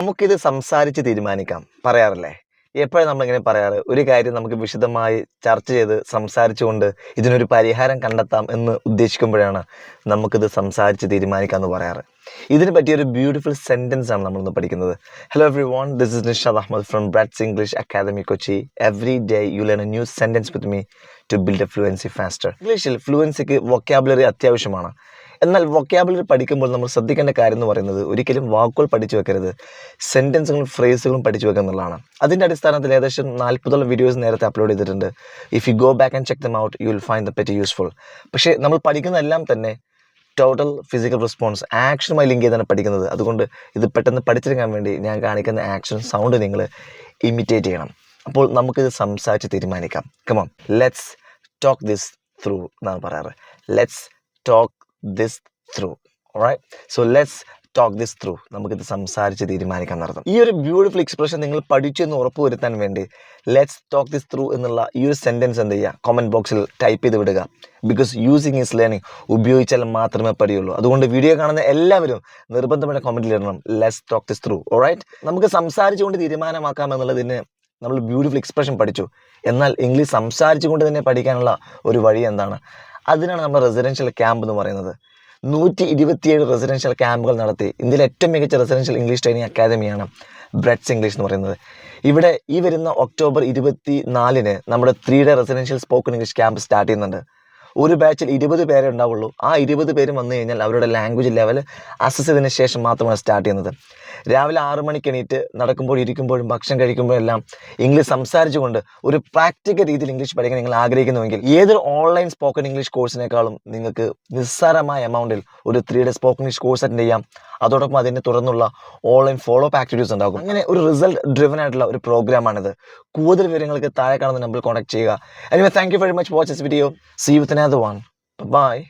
നമുക്കിത് സംസാരിച്ച് തീരുമാനിക്കാം പറയാറില്ലേ? എപ്പോഴും നമ്മളിങ്ങനെ പറയാറ്, ഒരു കാര്യം നമുക്ക് വിശദമായി ചർച്ച ചെയ്ത് സംസാരിച്ചുകൊണ്ട് ഇതിനൊരു പരിഹാരം കണ്ടെത്താം എന്ന് ഉദ്ദേശിക്കുമ്പോഴാണ് നമുക്കിത് സംസാരിച്ച് തീരുമാനിക്കാം എന്ന് പറയാറ്. ഇതിന് പറ്റിയൊരു ബ്യൂട്ടിഫുൾ സെൻറ്റൻസ് ആണ് നമ്മളിന്ന് പഠിക്കുന്നത്. Hello every one, this is Nishad Ahmad from Brats English academy Kochi. Every day you learn a new sentence with me to build a fluency faster. ഇംഗ്ലീഷിൽ ഫ്ലുവൻസിക്ക് വൊക്കാബുലറി അത്യാവശ്യമാണ്. എന്നാൽ വൊക്കാബുലറി പഠിക്കുമ്പോൾ നമ്മൾ ശ്രദ്ധിക്കേണ്ട കാര്യം എന്ന് പറയുന്നത് ഒരിക്കലും വാക്കുകൾ പഠിച്ചു വെക്കരുത്, സെൻറ്റൻസുകളും ഫ്രേസുകളും പഠിച്ചു വെക്കുക എന്നുള്ളതാണ്. അതിൻ്റെ അടിസ്ഥാനത്തിൽ ഏകദേശം 40ഓളം വീഡിയോസ് നേരത്തെ അപ്ലോഡ് ചെയ്തിട്ടുണ്ട്. If you go back and check them out you will find the very useful. പക്ഷേ നമ്മൾ പഠിക്കുന്നതെല്ലാം തന്നെ ടോട്ടൽ ഫിസിക്കൽ റെസ്പോൺസ് ആക്ഷനുമായി ലിങ്ക് ചെയ്താണ് പഠിക്കുന്നത്. അതുകൊണ്ട് ഇത് പെട്ടെന്ന് പഠിച്ചെടുക്കാൻ വേണ്ടി ഞാൻ കാണിക്കുന്ന ആക്ഷൻ സൗണ്ട് നിങ്ങൾ ഇമിറ്റേറ്റ് ചെയ്യണം. അപ്പോൾ നമുക്കിത് സംസാരിച്ച് തീരുമാനിക്കാം. Come on, let's talk this through എന്നാണ് പറയാറ്. Let's talk this through. Alright, so let's talk this through. നമുക്കിത് സംസാരിച്ച് തീരുമാനിക്കാൻ നടത്തും. ഈ ഒരു ബ്യൂട്ടിഫുൾ എക്സ്പ്രഷൻ നിങ്ങൾ പഠിച്ചു എന്ന് ഉറപ്പുവരുത്താൻ വേണ്ടി ലെറ്റ്സ് ടോക്ക് ദിസ് ത്രൂ എന്നുള്ള ഈ ഒരു സെൻറ്റൻസ് എന്ത് ചെയ്യുക, കമൻറ്റ് ബോക്സിൽ ടൈപ്പ് ചെയ്ത് വിടുക. ബിക്കോസ് യൂസിങ് ഈസ് ലേണിംഗ്, ഉപയോഗിച്ചാൽ മാത്രമേ പഠിയുള്ളൂ. അതുകൊണ്ട് വീഡിയോ കാണുന്ന എല്ലാവരും നിർബന്ധമായ കമൻറ്റിൽ ഇടണം let's talk this through. Alright, നമുക്ക് സംസാരിച്ചുകൊണ്ട് തീരുമാനമാക്കാം എന്നുള്ളതിന് നമ്മൾ ബ്യൂട്ടിഫുൾ എക്സ്പ്രഷൻ പഠിച്ചു. എന്നാൽ ഇംഗ്ലീഷ് സംസാരിച്ചുകൊണ്ട് തന്നെ പഠിക്കാനുള്ള ഒരു വഴി എന്താണ്? അതിനാണ് നമ്മൾ റെസിഡൻഷ്യൽ ക്യാമ്പ് എന്ന് പറയുന്നത്. 127 റെസിഡൻഷ്യൽ ക്യാമ്പുകൾ നടത്തി ഇന്ത്യയിലെ ഏറ്റവും മികച്ച residential English training അക്കാദമിയാണ് Brats English എന്ന് പറയുന്നത്. ഇവിടെ ഈ വരുന്ന ഒക്ടോബർ 24 നമ്മുടെ 3 day residential spoken English camp start ചെയ്യുന്നുണ്ട്. ഒരു ബാച്ചിൽ 20 പേരെ ഉണ്ടാവുള്ളൂ. ആ 20 പേരും വന്നു കഴിഞ്ഞാൽ അവരുടെ ലാംഗ്വേജ് ലെവൽ അസസ് ചെയ്തതിന് ശേഷം മാത്രമാണ് സ്റ്റാർട്ട് ചെയ്യുന്നത്. രാവിലെ 6 മണിക്ക് എണീറ്റ് നടക്കുമ്പോൾ ഇരിക്കുമ്പോഴും ഭക്ഷണം കഴിക്കുമ്പോഴും എല്ലാം ഇംഗ്ലീഷ് സംസാരിച്ചുകൊണ്ട് ഒരു പ്രാക്ടിക്കൽ രീതിയിൽ ഇംഗ്ലീഷ് പഠിക്കാൻ നിങ്ങൾ ആഗ്രഹിക്കുന്നുവെങ്കിൽ ഏതൊരു ഓൺലൈൻ സ്പോക്കൺ ഇംഗ്ലീഷ് കോഴ്സിനേക്കാളും നിങ്ങൾക്ക് നിസ്സാരമായ എമൗണ്ടിൽ ഒരു 3 day spoken English course attend ചെയ്യാം. അതോടൊപ്പം അതിനെ തുടർന്നുള്ള ഓൺലൈൻ ഫോളോ അപ്പ് ആക്ടിവിറ്റീസ് ഉണ്ടാകും. അങ്ങനെ ഒരു റിസൾട്ട് ഡ്രിവൻ ആയിട്ടുള്ള ഒരു പ്രോഗ്രാമാണിത്. കൂടുതൽ വിവരങ്ങൾക്ക് താഴെ കാണുന്ന നമ്പറിൽ കോൺടാക്ട് ചെയ്യുക. Anyway, thank you very much for watching this video. See you with another one. Bye-bye.